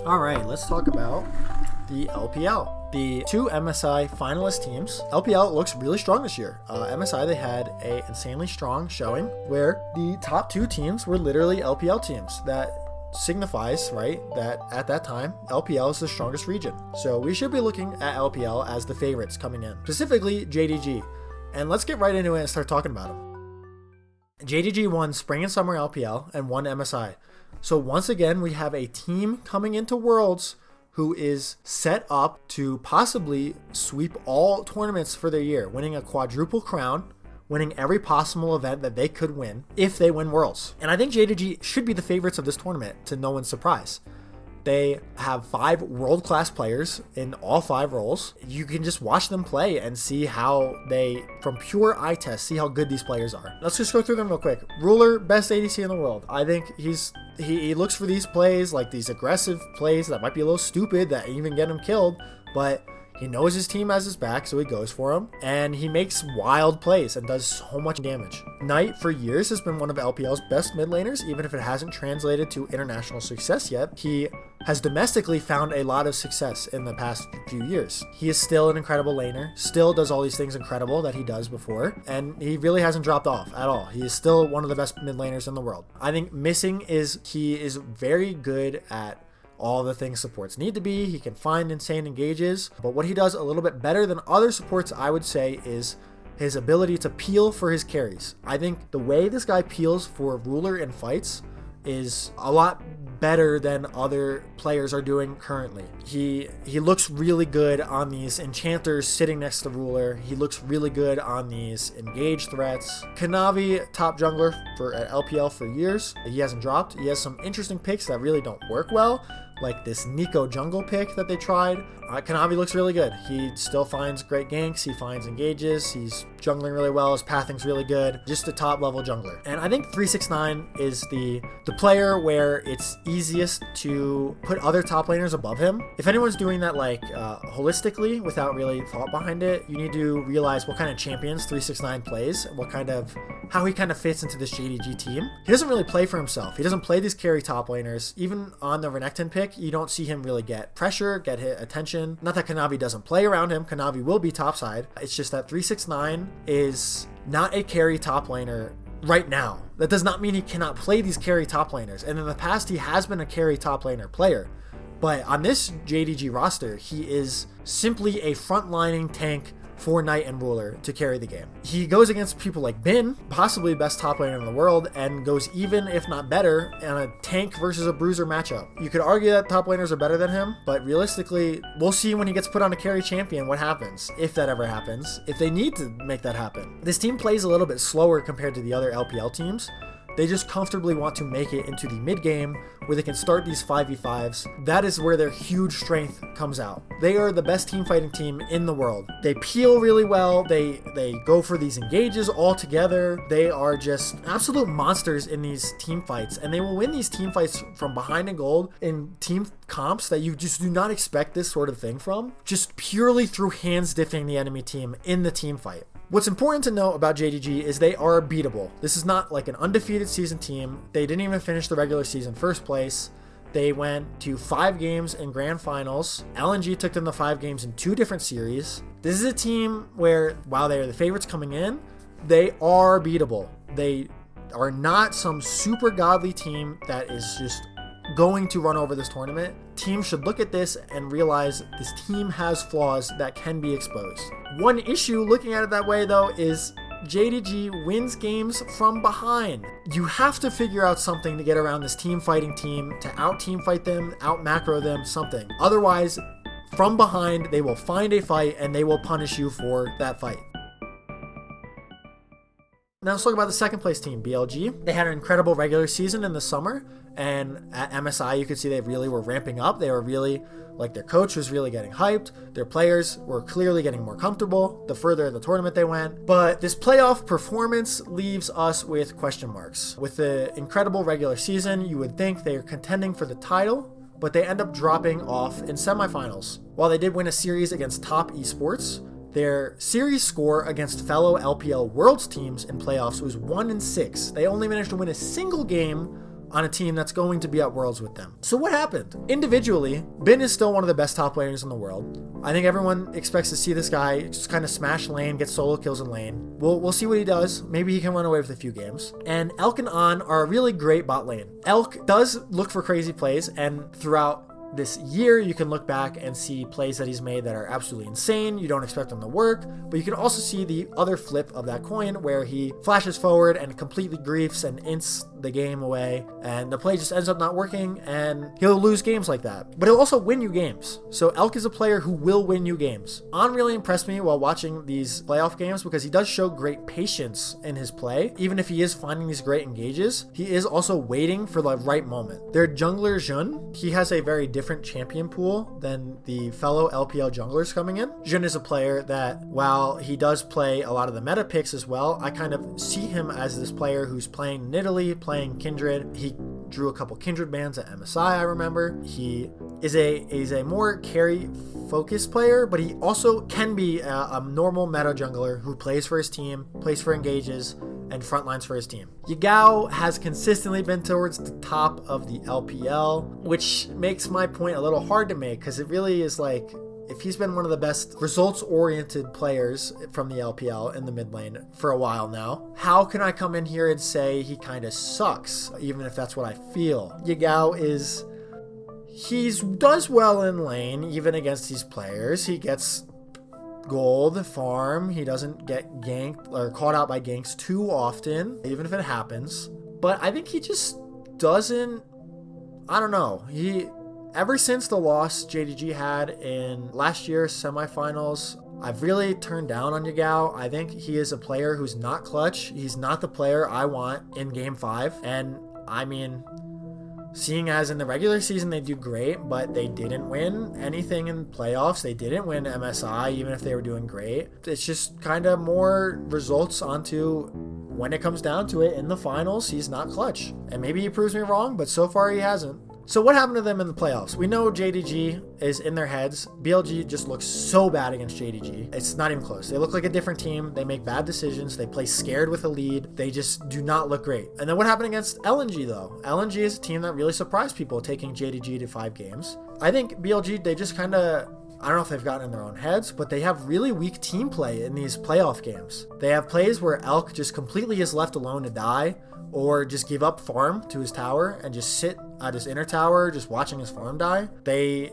All right, let's talk about the LPL. The two MSI finalist teams. LPL looks really strong this year. MSI, they had a insanely strong showing where the top two teams were literally LPL teams. That signifies, right, that at that time, LPL is the strongest region. So we should be looking at LPL as the favorites coming in, specifically JDG. And let's get right into it and start talking about them. JDG won Spring and Summer LPL and won MSI. So once again, we have a team coming into Worlds who is set up to possibly sweep all tournaments for their year, winning a quadruple crown, winning every possible event that they could win if they win Worlds. And I think JDG should be the favorites of this tournament, to no one's surprise. They have 5 world-class players in all 5 roles. You can just watch them play and see how they, from pure eye test, see how good these players are. Let's just go through them real quick. Ruler, best ADC in the world. I think he looks for these plays, like these aggressive plays that might be a little stupid that even get him killed, but he knows his team has his back, so he goes for him, and he makes wild plays and does so much damage. Knight, for years, has been one of LPL's best mid laners, even if it hasn't translated to international success yet. He has domestically found a lot of success in the past few years. He is still an incredible laner, still does all these things incredible that he does before, and he really hasn't dropped off at all. He is still one of the best mid laners in the world. I think missing is he is very good at all the things supports need to be. He can find insane engages, but what he does a little bit better than other supports, I would say, is his ability to peel for his carries. I think the way this guy peels for Ruler in fights is a lot better than other players are doing currently. He looks really good on these enchanters sitting next to Ruler. He looks really good on these engage threats. Kanavi, top jungler at LPL for years. He hasn't dropped. He has some interesting picks that really don't work well, like this Nico jungle pick that they tried. Kanavi looks really good. He still finds great ganks. He finds engages. He's jungling really well. His pathing's really good. Just a top level jungler. And I think 369 is the player where it's easiest to put other top laners above him. If anyone's doing that like holistically without really thought behind it, you need to realize what kind of champions 369 plays, how he kind of fits into this JDG team. He doesn't really play for himself. He doesn't play these carry top laners. Even on the Renekton pick, you don't see him really get pressure, get hit attention. Not that Kanavi doesn't play around him. Kanavi will be topside. It's just that 369 is not a carry top laner right now. That does not mean he cannot play these carry top laners. And in the past, he has been a carry top laner player. But on this JDG roster, he is simply a frontlining tank for Knight and Ruler to carry the game. He goes against people like Bin, possibly best top laner in the world, and goes even, if not better, in a tank versus a bruiser matchup. You could argue that top laners are better than him, but realistically, we'll see when he gets put on a carry champion what happens, if that ever happens, if they need to make that happen. This team plays a little bit slower compared to the other LPL teams. They just comfortably want to make it into the mid game where they can start these 5v5s. That is where their huge strength comes out. They are the best team fighting team in the world. They peel really well. They go for these engages all together. They are just absolute monsters in these team fights, and they will win these team fights from behind in gold in team comps that you just do not expect this sort of thing from, just purely through hands diffing the enemy team in the team fight. What's important to know about JDG is they are beatable. This is not like an undefeated season team. They didn't even finish the regular season first place. They went to 5 games in grand finals. LNG took them to 5 games in 2 different series. This is a team where, while they are the favorites coming in, they are beatable. They are not some super godly team that is just going to run over this tournament. Teams should look at this and realize this team has flaws that can be exposed. One issue looking at it that way, though, is JDG wins games from behind. You have to figure out something to get around this team fighting team, to out team fight them, out macro them, something. Otherwise, from behind, they will find a fight and they will punish you for that fight. Now let's talk about the second place team, BLG. They had an incredible regular season in the summer, and at MSI you could see they really were ramping up. They were really, like, their coach was really getting hyped. Their players were clearly getting more comfortable the further in the tournament they went. But this playoff performance leaves us with question marks. With the incredible regular season, you would think they are contending for the title, but they end up dropping off in semifinals. While they did win a series against top esports, their series score against fellow LPL Worlds teams in playoffs was 1-6. They only managed to win a single game on a team that's going to be at Worlds with them. So what happened? Individually, Bin is still one of the best top laners in the world. I think everyone expects to see this guy just kind of smash lane, get solo kills in lane. We'll see what he does. Maybe he can run away with a few games. And Elk and An are a really great bot lane. Elk does look for crazy plays, and throughout this year, you can look back and see plays that he's made that are absolutely insane. You don't expect them to work, but you can also see the other flip of that coin where he flashes forward and completely griefs and ints the game away, and the play just ends up not working, and he'll lose games like that. But he'll also win you games. So Elk is a player who will win you games. An really impressed me while watching these playoff games because he does show great patience in his play. Even if he is finding these great engages, he is also waiting for the right moment. Their jungler Jun, he has a very different champion pool than the fellow LPL junglers coming in. Jun is a player that, while he does play a lot of the meta picks as well, I kind of see him as this player who's playing Nidalee, playing Kindred. He drew a couple Kindred bans at MSI, I remember. He is a more carry focused player, but he also can be a normal meta jungler who plays for his team, plays for engages, and frontlines for his team. Yagao has consistently been towards the top of the LPL, which makes my point a little hard to make because it really is like, if he's been one of the best results-oriented players from the LPL in the mid lane for a while now, how can I come in here and say he kind of sucks, even if that's what I feel? Yagao does well in lane, even against these players. He gets gold farm. He doesn't get ganked or caught out by ganks too often, even if it happens. But I think he just doesn't, I don't know. Ever since the loss JDG had in last year's semifinals, I've really turned down on Yagao. I think he is a player who's not clutch. He's not the player I want in Game 5. And I mean, seeing as in the regular season they do great, but they didn't win anything in playoffs. They didn't win MSI, even if they were doing great. It's just kind of more results onto when it comes down to it in the finals, he's not clutch. And maybe he proves me wrong, but so far he hasn't. So what happened to them in the playoffs? We know JDG is in their heads. BLG just looks so bad against JDG. It's not even close. They look like a different team. They make bad decisions. They play scared with a lead. They just do not look great. And then what happened against LNG though? LNG is a team that really surprised people, taking JDG to 5 games. I think BLG, they just kind of, I don't know if they've gotten in their own heads, but they have really weak team play in these playoff games. They have plays where Elk just completely is left alone to die, or just give up farm to his tower and just sit at his inner tower just watching his farm die. They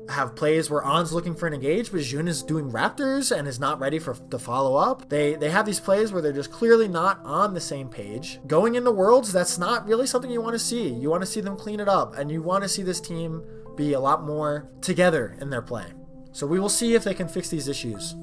have plays where An's looking for an engage, but Jun is doing Raptors and is not ready to follow up. They have these plays where they're just clearly not on the same page. Going into Worlds, that's not really something you want to see. You want to see them clean it up, and you want to see this team be a lot more together in their play. So we will see if they can fix these issues.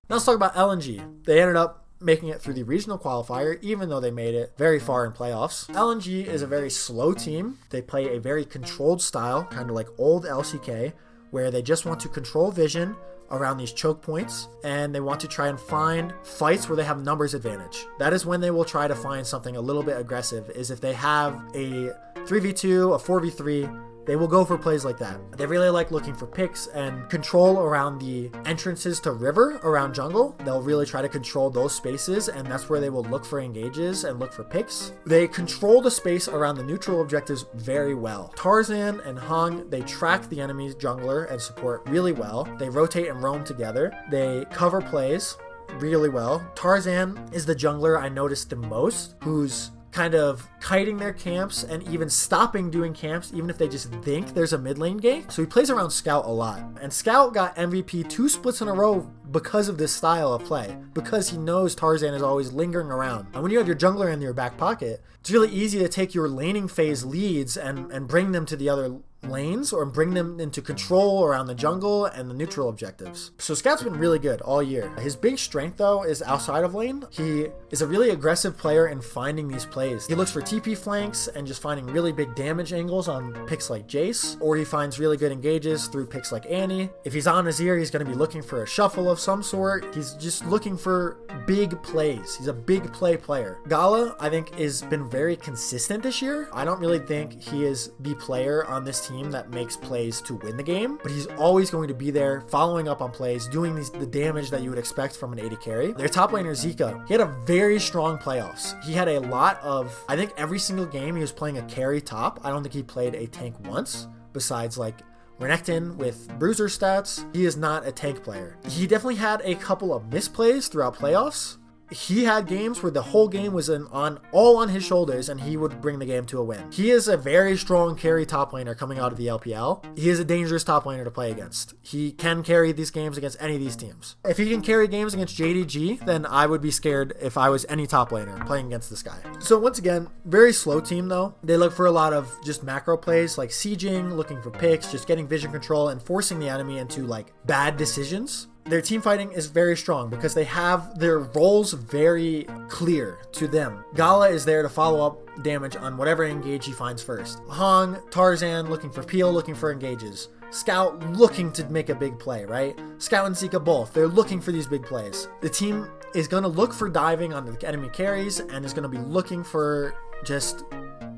Now let's talk about LNG. They ended up making it through the regional qualifier, even though they made it very far in playoffs. LNG is a very slow team. They play a very controlled style, kind of like old LCK, where they just want to control vision around these choke points, and they want to try and find fights where they have numbers advantage. That is when they will try to find something a little bit aggressive, is if they have a 3v2, a 4v3, they will go for plays like that. They really like looking for picks and control around the entrances to river around jungle. They'll really try to control those spaces, and that's where they will look for engages and look for picks. They control the space around the neutral objectives very well. Tarzan and Hung, they track the enemy's jungler and support really well. They rotate and roam together. They cover plays really well. Tarzan is the jungler I noticed the most, who's kind of kiting their camps and even stopping doing camps even if they just think there's a mid lane gank. So he plays around Scout a lot, and Scout got MVP 2 splits in a row because of this style of play, because he knows Tarzan is always lingering around. And when you have your jungler in your back pocket, it's really easy to take your laning phase leads and bring them to the other lanes, or bring them into control around the jungle and the neutral objectives. So Scout's been really good all year. His big strength though is outside of lane. He is a really aggressive player in finding these plays. He looks for TP flanks and just finding really big damage angles on picks like Jace, or he finds really good engages through picks like Annie. If he's on Azir, he's going to be looking for a shuffle of some sort. He's just looking for big plays. He's a big play player. Gala, I think, has been very consistent this year. I don't really think he is the player on this team that makes plays to win the game, but he's always going to be there following up on plays, doing the damage that you would expect from an AD carry. Their top laner, Zika, he had a very strong playoffs. He had a lot of, I think every single game he was playing a carry top. I don't think he played a tank once, besides like Renekton with bruiser stats. He is not a tank player. He definitely had a couple of misplays throughout playoffs. He had games where the whole game was all on his shoulders and he would bring the game to a win. He is a very strong carry top laner coming out of the LPL. He is a dangerous top laner to play against. He can carry these games against any of these teams. If he can carry games against JDG, then I would be scared if I was any top laner playing against this guy. So once again, very slow team though. They look for a lot of just macro plays like sieging, looking for picks, just getting vision control and forcing the enemy into like bad decisions. Their team fighting is very strong because they have their roles very clear to them. Gala is there to follow up damage on whatever engage he finds first. Hong, Tarzan looking for peel, looking for engages. Scout looking to make a big play, right? Scout and Zika both, they're looking for these big plays. The team is going to look for diving on the enemy carries and is going to be looking for just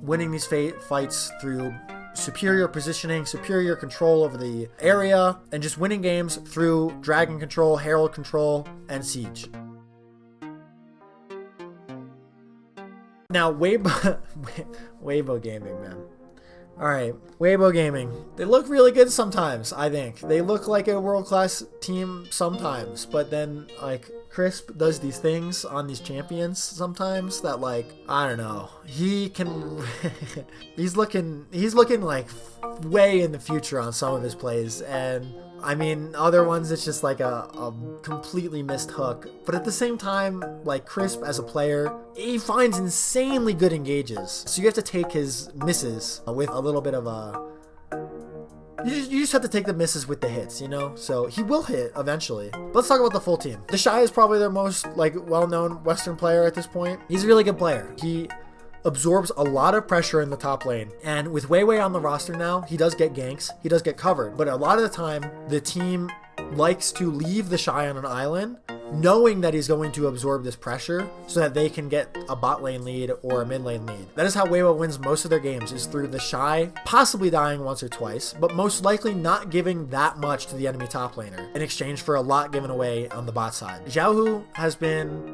winning these fights through superior positioning, superior control over the area, and just winning games through dragon control, herald control, and siege. Now, Weibo Gaming, man. Alright, Weibo Gaming. They look really good sometimes, I think. They look like a world-class team sometimes, but then, like, Crisp does these things on these champions sometimes that, like, I don't know. He can... he's looking like way in the future on some of his plays, and I mean, other ones it's just like a completely missed hook. But at the same time, like Crisp as a player, he finds insanely good engages. So you have to take his misses with a little bit of a... You just have to take the misses with the hits, you know? So he will hit eventually. But let's talk about the full team. The Shy is probably their most like well-known Western player at this point. He's a really good player. He absorbs a lot of pressure in the top lane. And with Weiwei on the roster now, he does get ganks, he does get covered. But a lot of the time, the team likes to leave the Shy on an island, knowing that he's going to absorb this pressure so that they can get a bot lane lead or a mid lane lead. That is how Weibo wins most of their games, is through the Shy possibly dying once or twice, but most likely not giving that much to the enemy top laner in exchange for a lot given away on the bot side. Xiaohu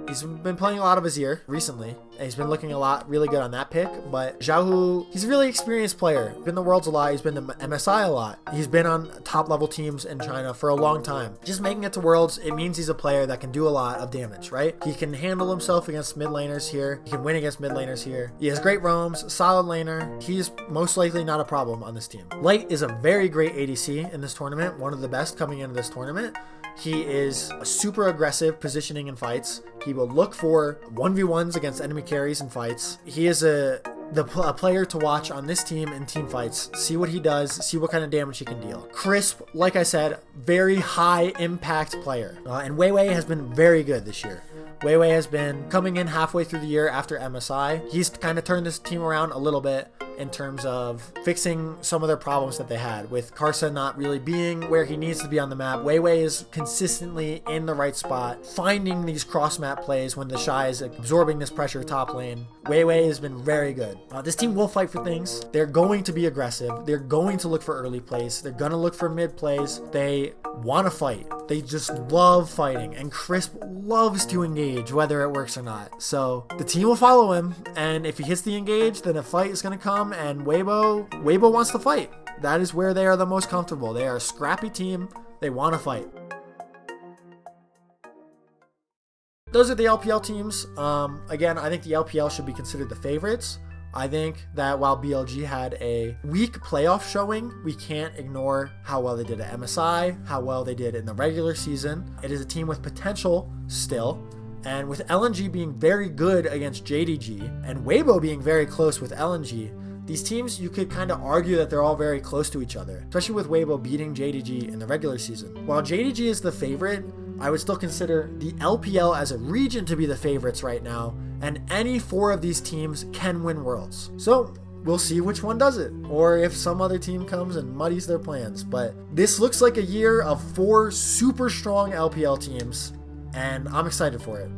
he's been playing a lot of Azir recently, and he's been looking really good on that pick, but Xiaohu, he's a really experienced player. He's been the Worlds a lot, he's been to MSI a lot. He's been on top level teams in China for a long time. Just making it to Worlds, it means he's a player that can do a lot of damage, right? He can handle himself against mid laners here. He can win against mid laners here. He has great roams, solid laner. He's most likely not a problem on this team. Light is a very great ADC in this tournament, one of the best coming into this tournament. He is super aggressive positioning in fights. He will look for 1v1s against enemy carries in fights. He is a player to watch on this team in team fights. See what he does, see what kind of damage he can deal. Crisp, like I said, very high impact player. And Weiwei has been very good this year. Weiwei has been coming in halfway through the year after MSI. He's kind of turned this team around a little bit in terms of fixing some of their problems that they had with Karsa not really being where he needs to be on the map. Weiwei is consistently in the right spot, finding these cross map plays when the Shy is absorbing this pressure top lane. Weiwei has been very good. This team will fight for things. They're going to be aggressive. They're going to look for early plays. They're going to look for mid plays. They want to fight. They just love fighting, and Crisp loves to engage whether it works or not. So the team will follow him, and if he hits the engage, then a fight is going to come, and Weibo wants to fight. That is where they are the most comfortable. They are a scrappy team. They want to fight. Those are the LPL teams. Again, I think the LPL should be considered the favorites. I think that while BLG had a weak playoff showing, we can't ignore how well they did at MSI, how well they did in the regular season. It is a team with potential still. And with LNG being very good against JDG and Weibo being very close with LNG, these teams, you could kind of argue that they're all very close to each other, especially with Weibo beating JDG in the regular season. While JDG is the favorite, I would still consider the LPL as a region to be the favorites right now, and any four of these teams can win Worlds. So we'll see which one does it, or if some other team comes and muddies their plans. But this looks like a year of 4 super strong LPL teams, and I'm excited for it.